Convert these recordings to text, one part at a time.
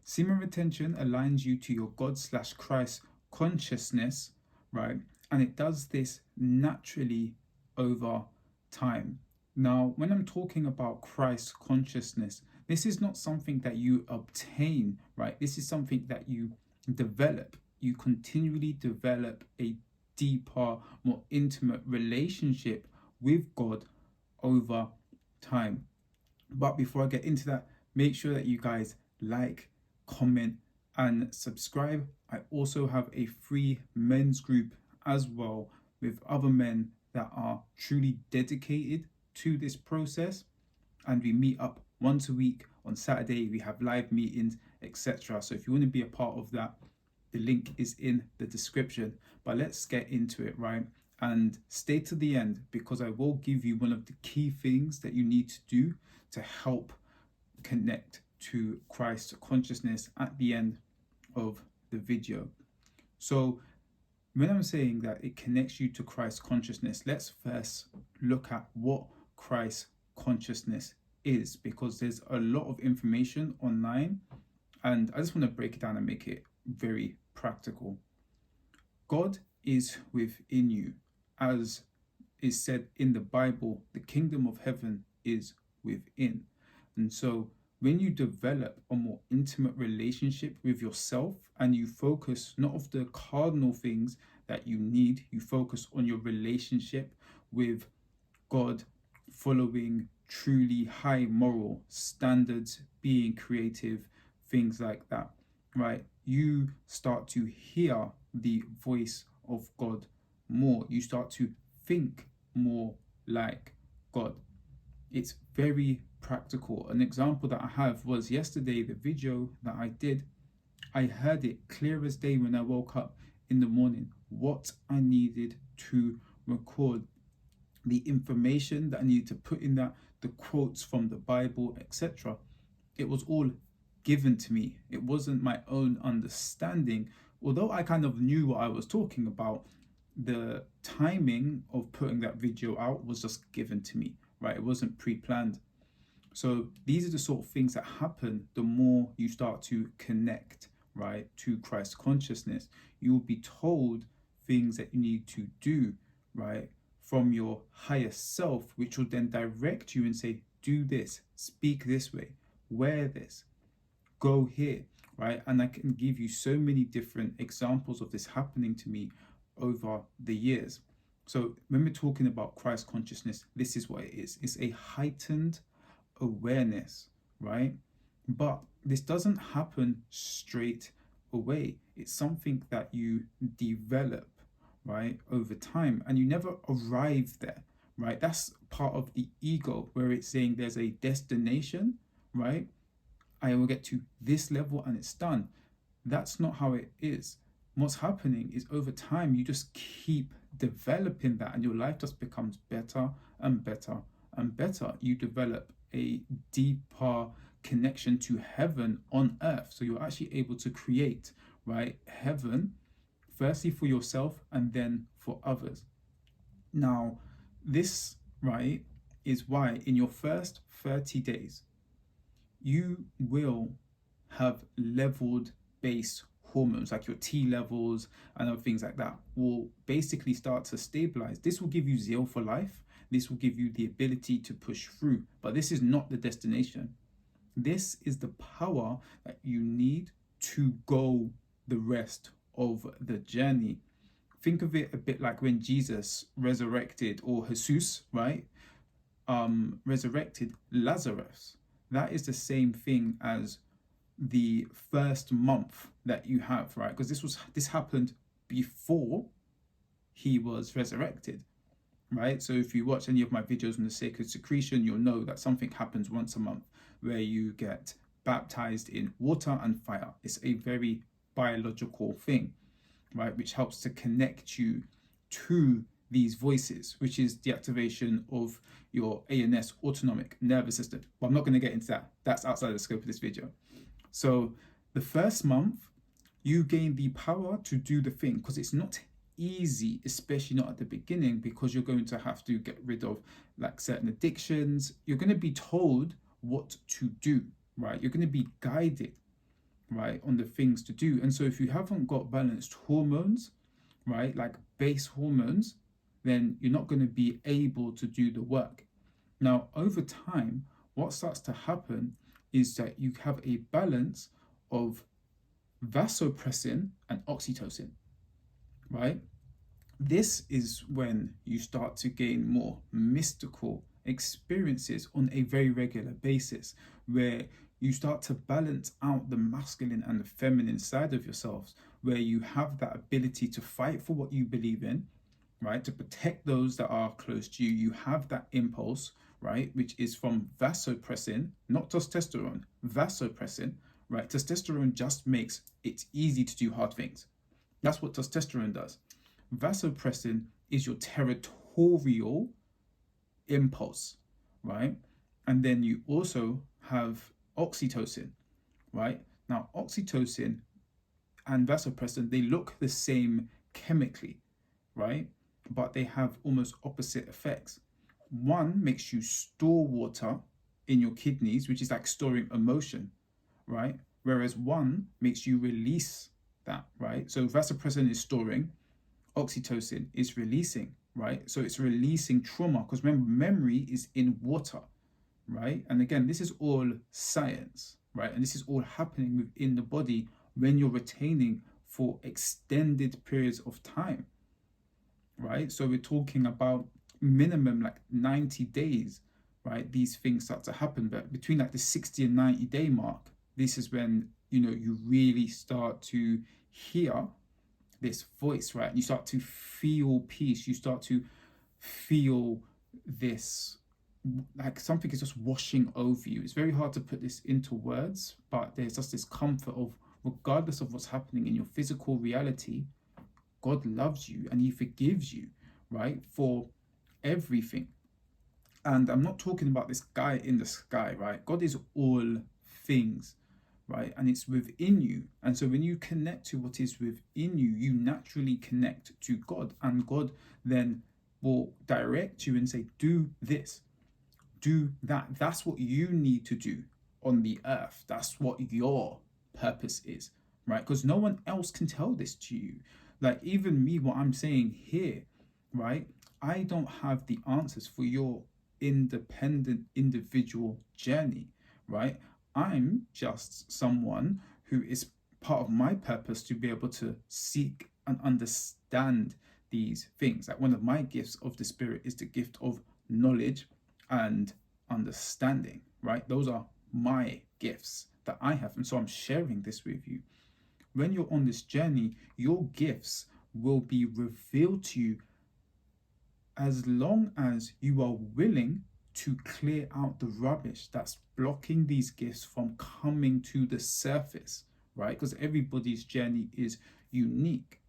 Semen retention aligns you to your God/Christ consciousness, right? And it does this naturally over time. Now, when I'm talking about Christ consciousness, this is not something that you obtain, right? This is something that you develop. You continually develop a deeper, more intimate relationship with God over time. But before I get into that, make sure that you guys like, comment, and subscribe. I also have a free men's group as well with other men that are truly dedicated to this process. And we meet up once a week on Saturday. We have live meetings, etc. So if you want to be a part of that, the link is in the description. But let's get into it, right? And stay to the end, because I will give you one of the key things that you need to do to help connect to Christ consciousness at the end of the video. So when I'm saying that it connects you to Christ consciousness, let's first look at what Christ consciousness is, because there's a lot of information online and I just want to break it down and make it very practical. God is within you. As is said in the Bible, the kingdom of heaven is within. And so when you develop a more intimate relationship with yourself and you focus not of the cardinal things that you need, you focus on your relationship with God, following truly high moral standards, being creative, things like that, right? You start to hear the voice of God more. You start to think more like God. It's very practical. An example that I have was yesterday, the video that I did. I heard it clear as day when I woke up in the morning, what I needed to record, the information that I needed to put in that, the quotes from the Bible, etc. It was all given to me. It wasn't my own understanding. Although I kind of knew what I was talking about, the timing of putting that video out was just given to me, right? It wasn't pre-planned. So these are the sort of things that happen the more you start to connect, right, to Christ consciousness. You will be told things that you need to do, right, from your higher self, which will then direct you and say, do this, speak this way, wear this, go here, right? And I can give you so many different examples of this happening to me over the years. So when we're talking about Christ consciousness, this is what it is. It's a heightened awareness, right? But this doesn't happen straight away. It's something that you develop, right, over time, and you never arrive there, right? That's part of the ego, where it's saying there's a destination, right? I will get to this level and it's done. That's not how it is. What's happening is over time, you just keep developing that and your life just becomes better and better and better. You develop a deeper connection to heaven on earth. So you're actually able to create, right, heaven, firstly for yourself and then for others. Now, this, right, is why in your first 30 days, you will have leveled base hormones, like your T levels and other things like that will basically start to stabilize. This will give you zeal for life. This will give you the ability to push through, but this is not the destination. This is the power that you need to go the rest of the journey. Think of it a bit like when Jesus resurrected, or Jesus, right? Resurrected Lazarus. That is the same thing as the first month that you have, right? Because this happened before he was resurrected, right? So if you watch any of my videos on the sacred secretion, you'll know that something happens once a month where you get baptized in water and fire. It's a very biological thing, right? Which helps to connect you to these voices, which is the activation of your ANS, autonomic nervous system. But I'm not going to get into that. That's outside the scope of this video. So the first month, you gain the power to do the thing, because it's not easy, especially not at the beginning, because you're going to have to get rid of like certain addictions. You're going to be told what to do, right? You're going to be guided. right, on the things to do. And so if you haven't got balanced hormones, right, like base hormones, then you're not going to be able to do the work. Now, over time, what starts to happen is that you have a balance of vasopressin and oxytocin, right? This is when you start to gain more mystical experiences on a very regular basis, where you start to balance out the masculine and the feminine side of yourselves, where you have that ability to fight for what you believe in, right? To protect those that are close to you. You have that impulse, right? Which is from vasopressin, not testosterone, vasopressin, right? Testosterone just makes it easy to do hard things. That's what testosterone does. Vasopressin is your territorial impulse, right? And then you also have oxytocin, right? Now, oxytocin and vasopressin, they look the same chemically, right? But they have almost opposite effects. One makes you store water in your kidneys, which is like storing emotion, right? Whereas one makes you release that, right? So vasopressin is storing, oxytocin is releasing, right? So it's releasing trauma, because remember, memory is in water, right? And again, this is all science, right? And this is all happening within the body when you're retaining for extended periods of time, right? So we're talking about minimum like 90 days, right? These things start to happen, but between like the 60 and 90-day mark, this is when, you really start to hear this voice, right? You start to feel peace. You start to feel this, like something is just washing over you. It's very hard to put this into words, but there's just this comfort of, regardless of what's happening in your physical reality, God loves you and he forgives you, right? For everything. And I'm not talking about this guy in the sky, right? God is all things, right? And it's within you. And so when you connect to what is within you, you naturally connect to God. And God then will direct you and say, do this, do that. That's what you need to do on the earth. That's what your purpose is, right? Because no one else can tell this to you. Like even me, what I'm saying here, right? I don't have the answers for your independent individual journey, right? I'm just someone who is part of my purpose to be able to seek and understand these things. Like one of my gifts of the Spirit is the gift of knowledge and understanding, right? Those are my gifts that I have. And so I'm sharing this with you. When you're on this journey, your gifts will be revealed to you as long as you are willing to clear out the rubbish that's blocking these gifts from coming to the surface, right? Because everybody's journey is unique.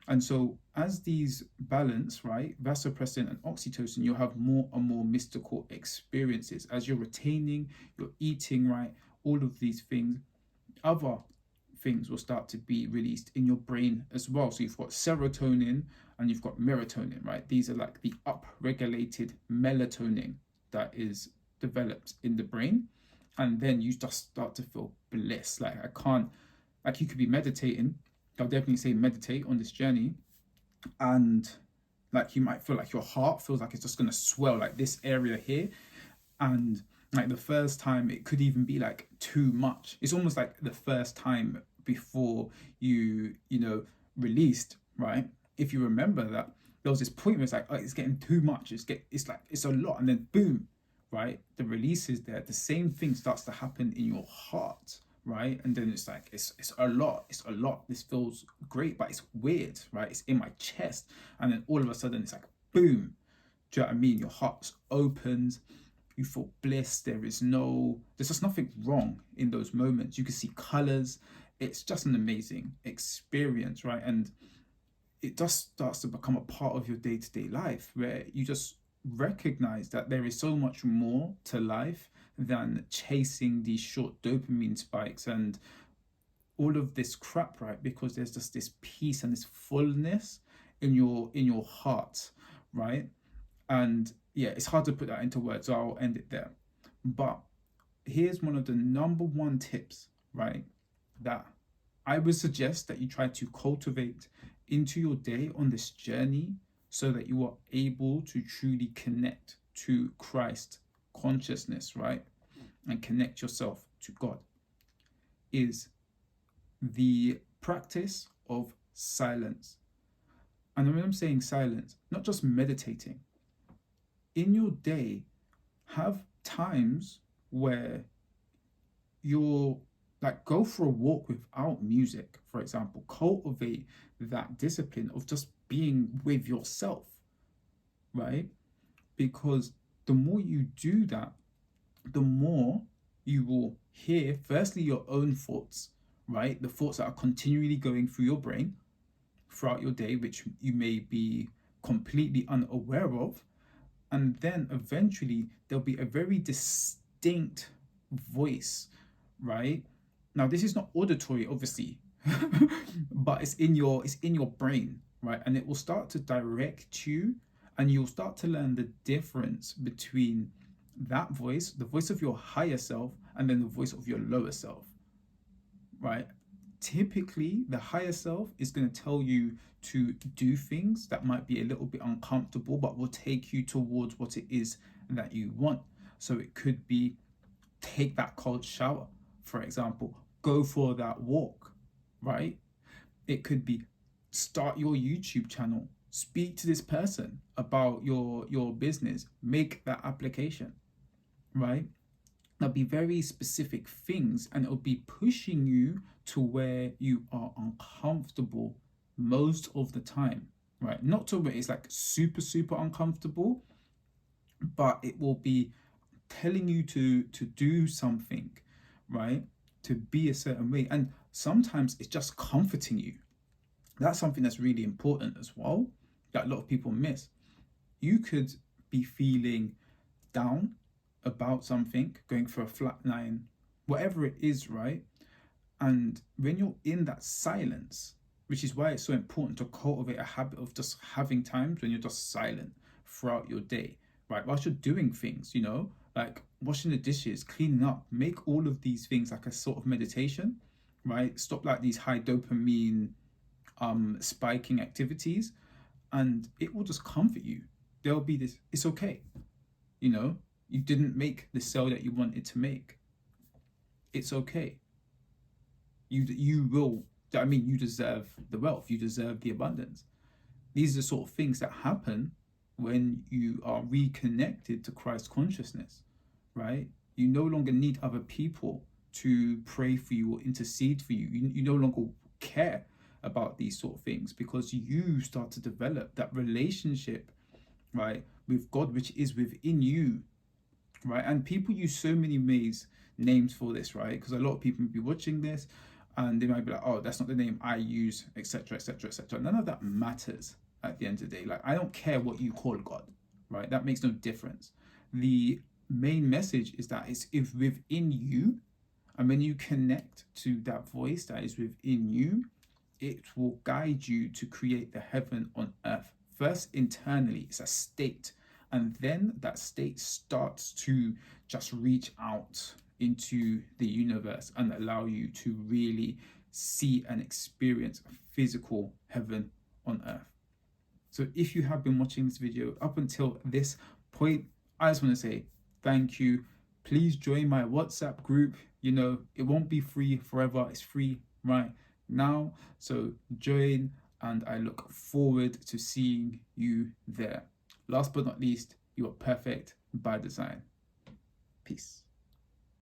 And so as these balance, right, vasopressin and oxytocin, you'll have more and more mystical experiences. As you're retaining, you're eating, right, all of these things, other things will start to be released in your brain as well. So you've got serotonin and you've got melatonin, right? These are like the up-regulated melatonin that is developed in the brain. And then you just start to feel bliss. Like you could be meditating. I'll definitely say meditate on this journey. And like you might feel like your heart feels like it's just going to swell, like this area here. And like the first time it could even be like too much. It's almost like the first time before you released, right? If you remember that there was this point where it's like, oh, it's getting too much, it's a lot, and then boom, right, the release is there. The same thing starts to happen in your heart, right? And then it's like it's a lot, this feels great, but it's weird, right? It's in my chest. And then all of a sudden it's like boom. Do you know what I mean? Your heart opens, you feel bliss. There's just nothing wrong in those moments. You can see colors. It's just an amazing experience, right? And it just starts to become a part of your day-to-day life, where you just recognize that there is so much more to life than chasing these short dopamine spikes and all of this crap, right? Because there's just this peace and this fullness in your heart, right? And yeah, it's hard to put that into words, so I'll end it there. But here's one of the number one tips, right? that I would suggest that you try to cultivate into your day on this journey so that you are able to truly connect to Christ consciousness, right? And connect yourself to God is the practice of silence. And when I'm saying silence, not just meditating, in your day, have times where you're like, go for a walk without music, for example. Cultivate that discipline of just being with yourself, right? Because the more you do that, the more you will hear, firstly, your own thoughts, right? The thoughts that are continually going through your brain throughout your day, which you may be completely unaware of. And then eventually there'll be a very distinct voice, right? Now this is not auditory, obviously, but it's in your brain, right? And it will start to direct you, and you'll start to learn the difference between that voice, the voice of your higher self, and then the voice of your lower self, right? Typically, the higher self is going to tell you to do things that might be a little bit uncomfortable, but will take you towards what it is that you want. So it could be take that cold shower, for example, go for that walk, right? It could be start your YouTube channel, speak to this person about your business, make that application, right? There'll be very specific things, and it'll be pushing you to where you are uncomfortable most of the time, right? Not to where it's like super, super uncomfortable, but it will be telling you to do something, right? To be a certain way. And sometimes it's just comforting you. That's something that's really important as well, that a lot of people miss. You could be feeling down about something, going for a flat line, whatever it is, right? And when you're in that silence, which is why it's so important to cultivate a habit of just having times when you're just silent throughout your day, right? Whilst you're doing things, like washing the dishes, cleaning up, make all of these things like a sort of meditation, right? Stop like these high dopamine spiking activities, and it will just comfort you. There'll be this, it's okay, you didn't make the sale that you wanted to make. It's okay. You will. I mean, you deserve the wealth. You deserve the abundance. These are the sort of things that happen when you are reconnected to Christ consciousness, right? You no longer need other people to pray for you or intercede for you. You no longer care about these sort of things because you start to develop that relationship, right, with God, which is within you, right? And people use so many names for this, right? Because a lot of people will be watching this and they might be like, oh, that's not the name I use, etc., etc., etc. None of that matters at the end of the day. Like, I don't care what you call God, right? That makes no difference. The main message is that it's if within you, and when you connect to that voice that is within you, it will guide you to create the heaven on earth. First, internally, it's a state. And then that state starts to just reach out into the universe and allow you to really see and experience a physical heaven on earth. So if you have been watching this video up until this point, I just want to say thank you. Please join my WhatsApp group. It won't be free forever. It's free right now. So join, and I look forward to seeing you there. Last but not least, you are perfect by design. Peace.